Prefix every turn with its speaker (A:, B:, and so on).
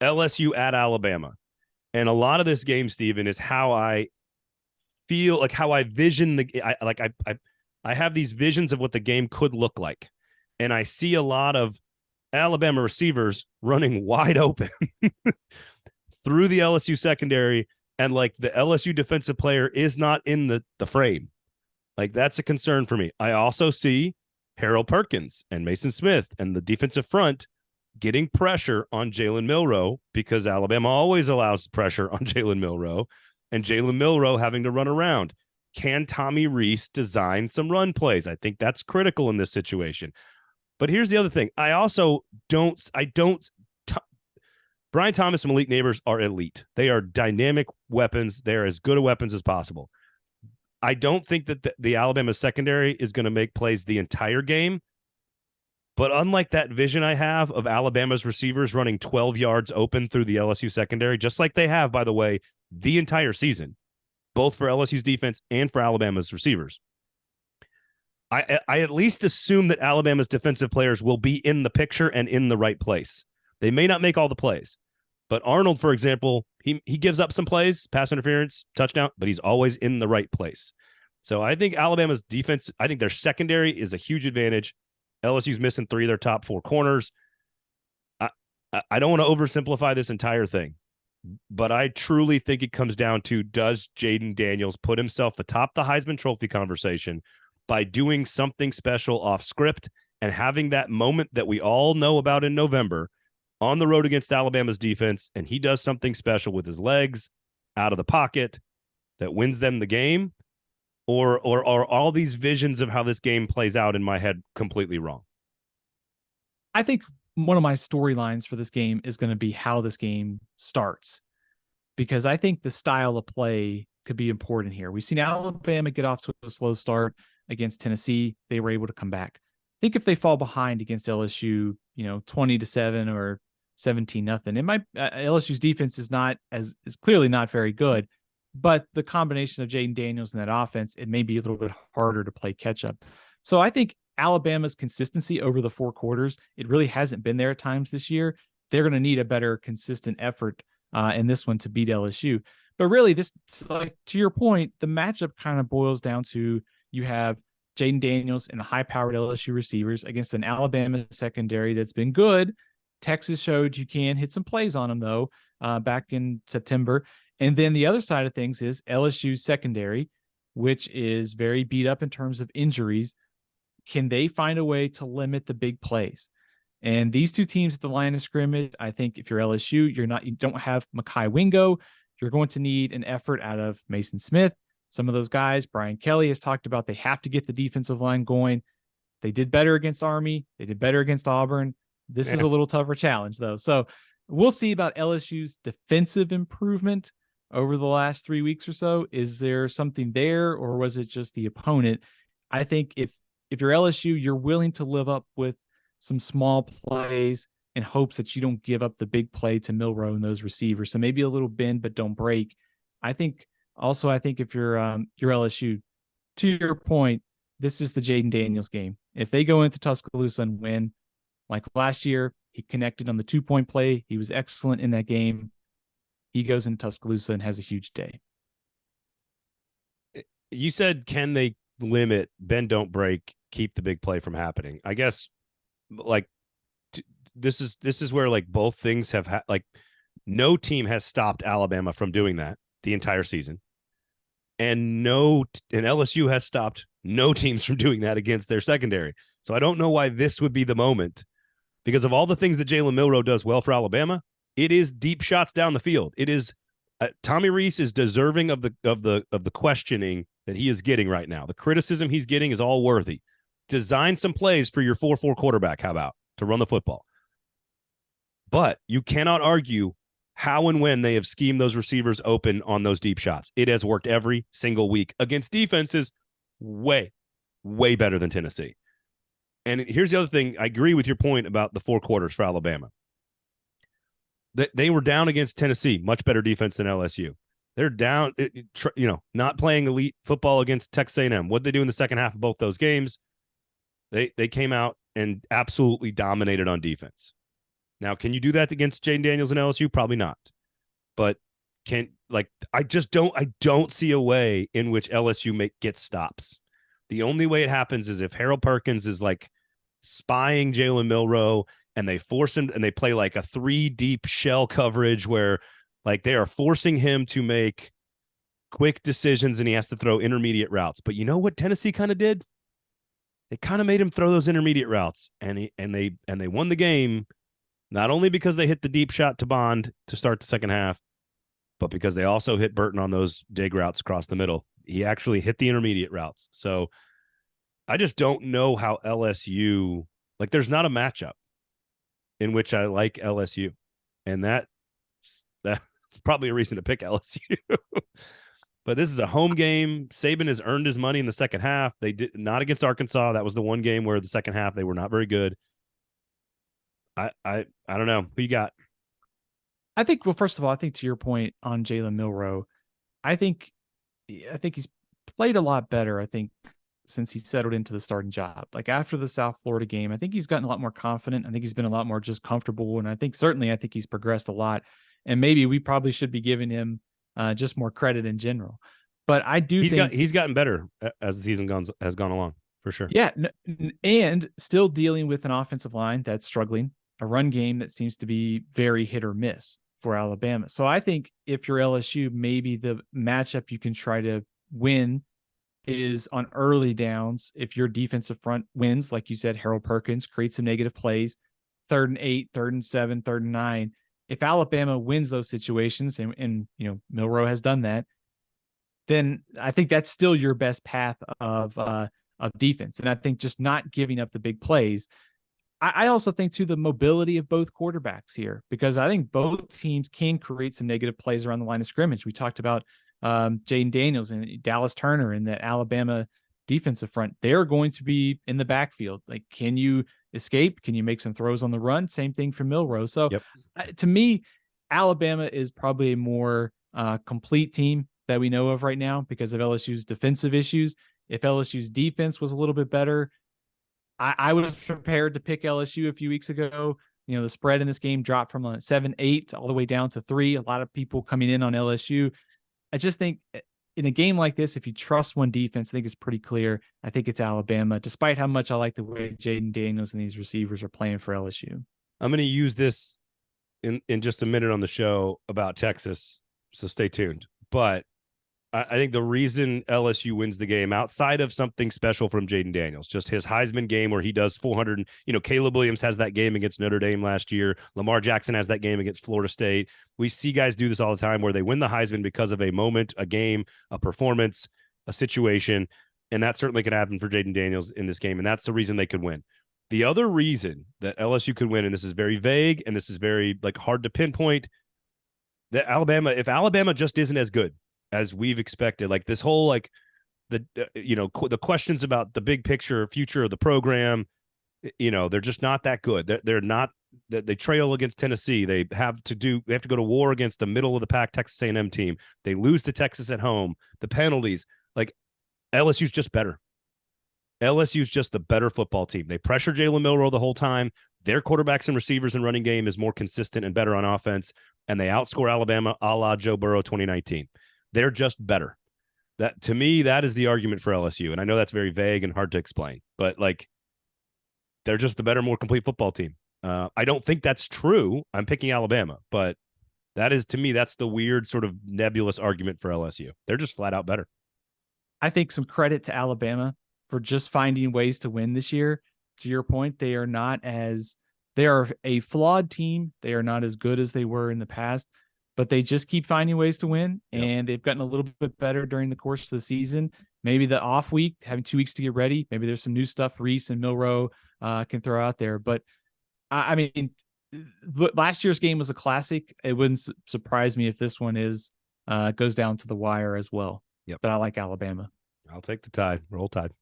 A: LSU at Alabama. And a lot of this game, Steven, is how I feel, like how I vision I have these visions of what the game could look like. And I see a lot of Alabama receivers running wide open through the LSU secondary. And like the LSU defensive player is not in the frame. Like that's a concern for me. I also see Harold Perkins and Mason Smith and the defensive front getting pressure on Jalen Milroe because Alabama always allows pressure on Jalen Milroe, and Jalen Milroe having to run around. Can Tommy Rees design some run plays? I think that's critical in this situation. But here's the other thing. Brian Thomas and Malik Nabors are elite. They are dynamic weapons. They're as good a weapons as possible. I don't think that the Alabama secondary is going to make plays the entire game. But unlike that vision I have of Alabama's receivers running 12 yards open through the LSU secondary, just like they have, by the way, the entire season, both for LSU's defense and for Alabama's receivers, I at least assume that Alabama's defensive players will be in the picture and in the right place. They may not make all the plays, but Arnold, for example, he gives up some plays, pass interference, touchdown, but he's always in the right place. So I think Alabama's defense, I think their secondary is a huge advantage. LSU's missing 3 of their top 4 corners. I don't want to oversimplify this entire thing, but I truly think it comes down to, does Jayden Daniels put himself atop the Heisman Trophy conversation by doing something special off script and having that moment that we all know about in November on the road against Alabama's defense, and he does something special with his legs out of the pocket that wins them the game? Or are all these visions of how this game plays out in my head completely wrong?
B: I think one of my storylines for this game is going to be how this game starts, because I think the style of play could be important here. We've seen Alabama get off to a slow start against Tennessee. They were able to come back. I think if they fall behind against LSU, 20-7 or 17-0, it might LSU's defense is clearly not very good. But the combination of Jayden Daniels and that offense, it may be a little bit harder to play catch up. So I think Alabama's consistency over the 4 quarters, it really hasn't been there at times this year. They're going to need a better consistent effort in this one to beat LSU. But really, this, like to your point, the matchup kind of boils down to, you have Jayden Daniels and the high-powered LSU receivers against an Alabama secondary that's been good. Texas showed you can hit some plays on them, though, back in September. And then the other side of things is LSU's secondary, which is very beat up in terms of injuries. Can they find a way to limit the big plays? And these two teams at the line of scrimmage, I think if you're LSU, you don't have Mekhi Wingo. You're going to need an effort out of Mason Smith. Some of those guys, Brian Kelly has talked about, they have to get the defensive line going. They did better against Army. They did better against Auburn. This is a little tougher challenge, though. So we'll see about LSU's defensive improvement over the last 3 weeks or so. Is there something there, or was it just the opponent? I think if you're LSU, you're willing to live up with some small plays in hopes that you don't give up the big play to Milroe and those receivers. So maybe a little bend, but don't break. I think if you're LSU, to your point, this is the Jayden Daniels game. If they go into Tuscaloosa and win, like last year, he connected on the 2-point play. He was excellent in that game. He goes into Tuscaloosa and has a huge day.
A: You said, can they limit, bend, don't break, keep the big play from happening? I guess, like, this is where, like, both things have no team has stopped Alabama from doing that the entire season, and LSU has stopped no teams from doing that against their secondary. So I don't know why this would be the moment, because of all the things that Jalen Milroe does well for Alabama. It is deep shots down the field. It is Tommy Rees is deserving of the questioning that he is getting right now. The criticism he's getting is all worthy. Design some plays for your 4-4 quarterback. How about to run the football? But you cannot argue how and when they have schemed those receivers open on those deep shots. It has worked every single week against defenses way, way better than Tennessee. And here's the other thing. I agree with your point about the 4 quarters for Alabama. They were down against Tennessee, much better defense than LSU. They're down, not playing elite football against Texas A&M. What did they do in the second half of both those games? They came out and absolutely dominated on defense. Now, can you do that against Jayden Daniels and LSU? Probably not. But I don't see a way in which LSU gets stops. The only way it happens is if Harold Perkins is like spying Jalen Milroe and they force him and they play like a 3 deep shell coverage where like they are forcing him to make quick decisions and he has to throw intermediate routes. But you know what Tennessee kind of did? They kind of made him throw those intermediate routes and they won the game, not only because they hit the deep shot to Bond to start the second half, but because they also hit Burton on those dig routes across the middle. He actually hit the intermediate routes. So I just don't know how LSU, like there's not a matchup in which I like LSU. And that's probably a reason to pick LSU. But this is a home game. Saban has earned his money in the second half. They did not against Arkansas. That was the one game where the second half they were not very good. I don't know. Who you got?
B: I think, well, first of all, I think to your point on Jalen Milroe, I think he's played a lot better, I think, since he settled into the starting job. Like after the South Florida game, I think he's gotten a lot more confident. I think he's been a lot more just comfortable. And I think he's progressed a lot. And maybe we probably should be giving him just more credit in general. But I do think
A: he's gotten better as the season has gone along, for sure.
B: Yeah. And still dealing with an offensive line that's struggling, a run game that seems to be very hit or miss for Alabama. So I think if you're LSU, maybe the matchup you can try to win is on early downs. If your defensive front wins, like you said, Harold Perkins creates some negative plays, 3rd and 8, 3rd and 7, 3rd and 9. If Alabama wins those situations and Milroe has done that, then I think that's still your best path of defense. And I think just not giving up the big plays. I also think too the mobility of both quarterbacks here, because I think both teams can create some negative plays around the line of scrimmage. We talked about Jayden Daniels and Dallas Turner in that Alabama defensive front. They're going to be in the backfield. Like, can you escape? Can you make some throws on the run? Same thing for Milroe. So to me, Alabama is probably a more complete team that we know of right now because of LSU's defensive issues. If LSU's defense was a little bit better, I was prepared to pick LSU a few weeks ago. The spread in this game dropped from 7-8 all the way down to 3. A lot of people coming in on LSU. I just think in a game like this, if you trust one defense, I think it's pretty clear. I think it's Alabama, despite how much I like the way Jayden Daniels and these receivers are playing for LSU.
A: I'm going to use this in just a minute on the show about Texas, so stay tuned. But I think the reason LSU wins the game, outside of something special from Jayden Daniels, just his Heisman game where he does 400. Caleb Williams has that game against Notre Dame last year. Lamar Jackson has that game against Florida State. We see guys do this all the time where they win the Heisman because of a moment, a game, a performance, a situation, and that certainly could happen for Jayden Daniels in this game, and that's the reason they could win. The other reason that LSU could win, and this is very vague and this is very hard to pinpoint, that if Alabama just isn't as good as we've expected, like this whole the questions about the big picture future of the program, they're just not that good. They're not. They trail against Tennessee. They have to go to war against the middle of the pack Texas A&M team. They lose to Texas at home. The penalties, LSU's just better. LSU's just the better football team. They pressure Jalen Milroe the whole time. Their quarterbacks and receivers and running game is more consistent and better on offense, and they outscore Alabama a la Joe Burrow 2019. They're just better. That, to me, that is the argument for LSU. And I know that's very vague and hard to explain, but they're just the better, more complete football team. I don't think that's true. I'm picking Alabama, but that is, to me, that's the weird sort of nebulous argument for LSU. They're just flat out better.
B: I think some credit to Alabama for just finding ways to win this year. To your point, they are a flawed team. They are not as good as they were in the past, but they just keep finding ways to win, and they've gotten a little bit better during the course of the season. Maybe the off week, having 2 weeks to get ready, maybe there's some new stuff Rees and Milroe can throw out there. But, I mean, last year's game was a classic. It wouldn't surprise me if this one goes down to the wire as well.
A: Yep.
B: But I like Alabama.
A: I'll take the Tide. Roll Tide.